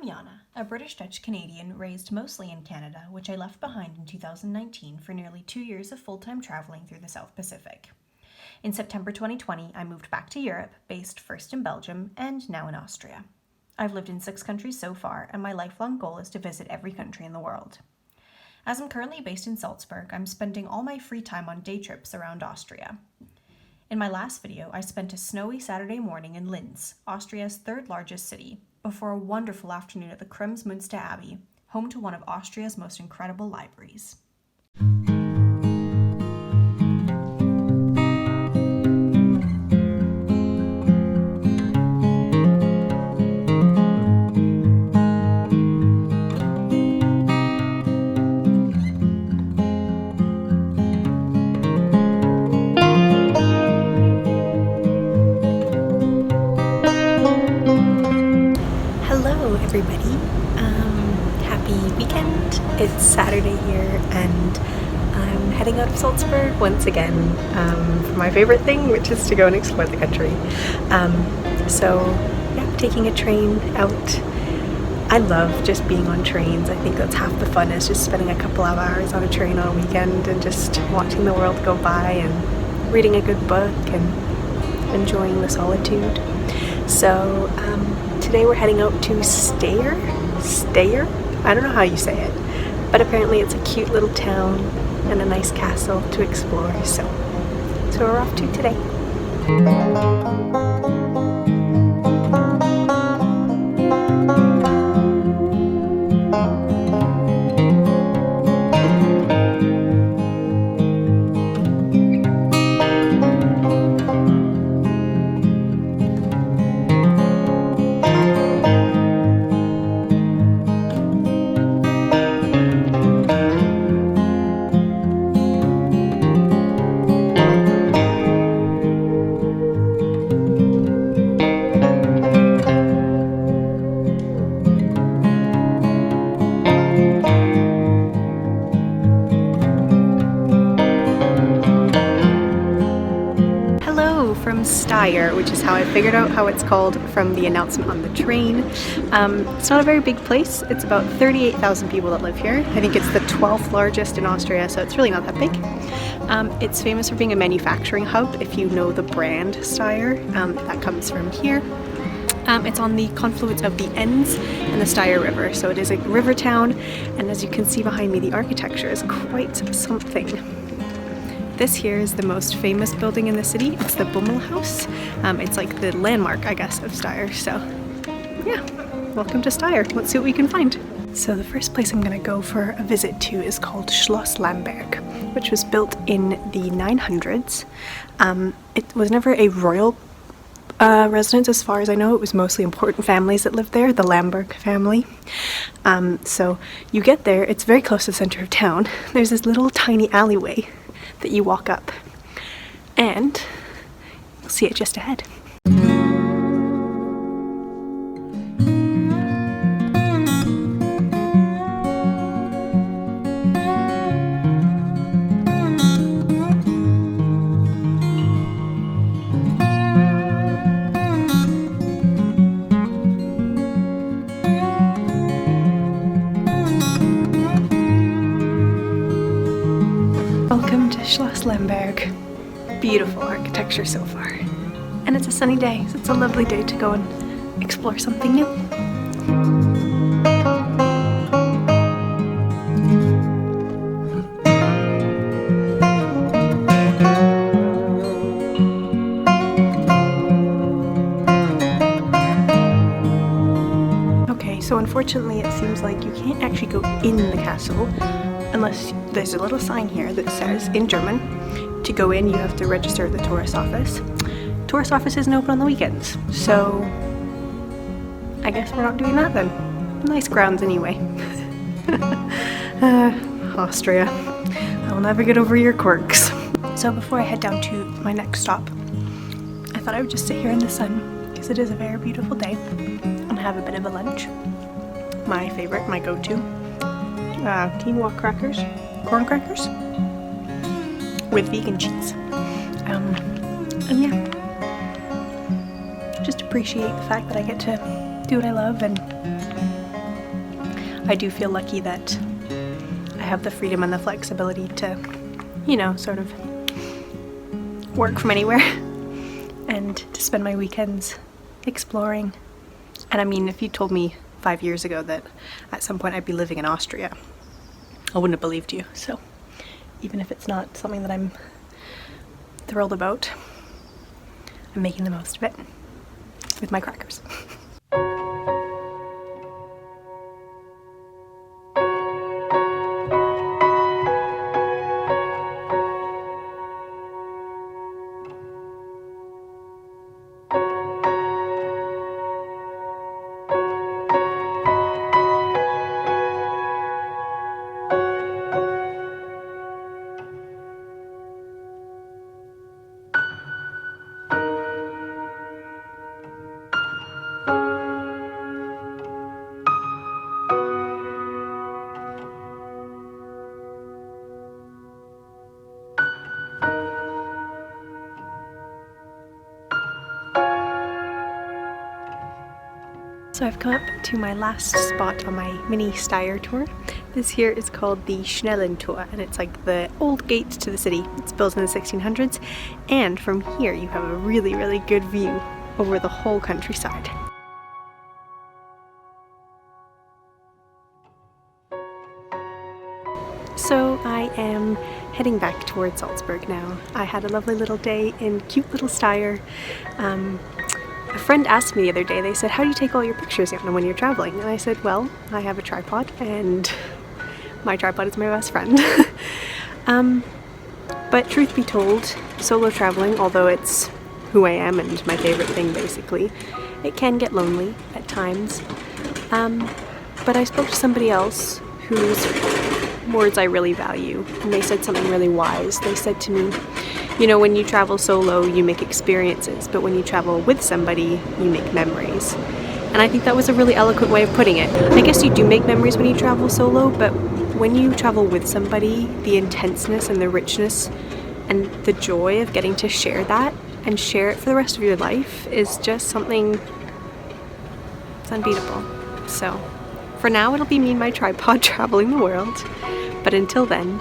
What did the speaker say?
Jana, a British-Dutch Canadian raised mostly in Canada, which I left behind in 2019 for nearly 2 years of full-time traveling through the South Pacific. In September 2020, I moved back to Europe, based first in Belgium and now in Austria. I've lived in 6 countries so far, and my lifelong goal is to visit every country in the world. As I'm currently based in Salzburg, I'm spending all my free time on day trips around Austria. In my last video, I spent a snowy Saturday morning in Linz, Austria's 3rd largest city, before a wonderful afternoon at the Kremsmünster Abbey, home to one of Austria's most incredible libraries. Everybody, happy weekend. It's Saturday here and I'm heading out of Salzburg once again for my favorite thing, which is to go and explore the country. Taking a train out. I love just being on trains. I think that's half the fun, is just spending a couple of hours on a train on a weekend and just watching the world go by and reading a good book and enjoying the solitude. So today we're heading out to Steyr? I don't know how you say it, but apparently it's a cute little town and a nice castle to explore, so we're off to today. From Steyr, which is how I figured out how it's called from the announcement on the train. It's not a very big place. It's about 38,000 people that live here. I think it's the 12th largest in Austria, so it's really not that big. It's famous for being a manufacturing hub. If you know the brand Steyr, that comes from here. It's on the confluence of the Enns and the Steyr River, so it is a river town, and as you can see behind me, the architecture is quite something. This here is the most famous building in the city. It's the Bummelhaus. It's like the landmark, I guess, of Steyr. So yeah, welcome to Steyr. Let's see what we can find. So the first place I'm going to go for a visit to is called Schloss Lamberg, which was built in the 900s. It was never a royal residence as far as I know. It was mostly important families that lived there, the Lamberg family. So you get there, it's very close to the center of town. There's this little tiny alleyway that you walk up, and you'll see it just ahead. Welcome to Schloss Lamberg. Beautiful architecture so far. And it's a sunny day, so it's a lovely day to go and explore something new. Okay, so unfortunately it seems like you can't actually go in the castle unless there's a little sign here that says, in German, to go in you have to register at the tourist office. Tourist office isn't open on the weekends, so I guess we're not doing that then. Nice grounds anyway. Austria. I'll never get over your quirks. So before I head down to my next stop, I thought I would just sit here in the sun, because it is a very beautiful day, and have a bit of a lunch. My favorite, my go-to. Quinoa crackers, corn crackers with vegan cheese. And yeah, just appreciate the fact that I get to do what I love and I do feel lucky that I have the freedom and the flexibility to, you know, sort of work from anywhere and to spend my weekends exploring. And I mean, if you told me 5 years ago that at some point I'd be living in Austria, I wouldn't have believed you. So even if it's not something that I'm thrilled about, I'm making the most of it with my crackers. So I've come up to my last spot on my mini Steyr tour. This here is called the Schnellentor, and it's like the old gate to the city. It's built in the 1600s, and from here you have a really, really good view over the whole countryside. So I am heading back towards Salzburg now. I had a lovely little day in cute little Steyr. A friend asked me the other day, they said, how do you take all your pictures when you're traveling? And I said, well, I have a tripod, and my tripod is my best friend. But truth be told, solo traveling, although it's who I am and my favorite thing basically, it can get lonely at times. But I spoke to somebody else whose words I really value, and they said something really wise. They said to me, you know, when you travel solo, you make experiences, but when you travel with somebody, you make memories. And I think that was a really eloquent way of putting it. I guess you do make memories when you travel solo, but when you travel with somebody, the intenseness and the richness and the joy of getting to share that and share it for the rest of your life is just something, it's unbeatable. So for now, it'll be me and my tripod traveling the world, but until then,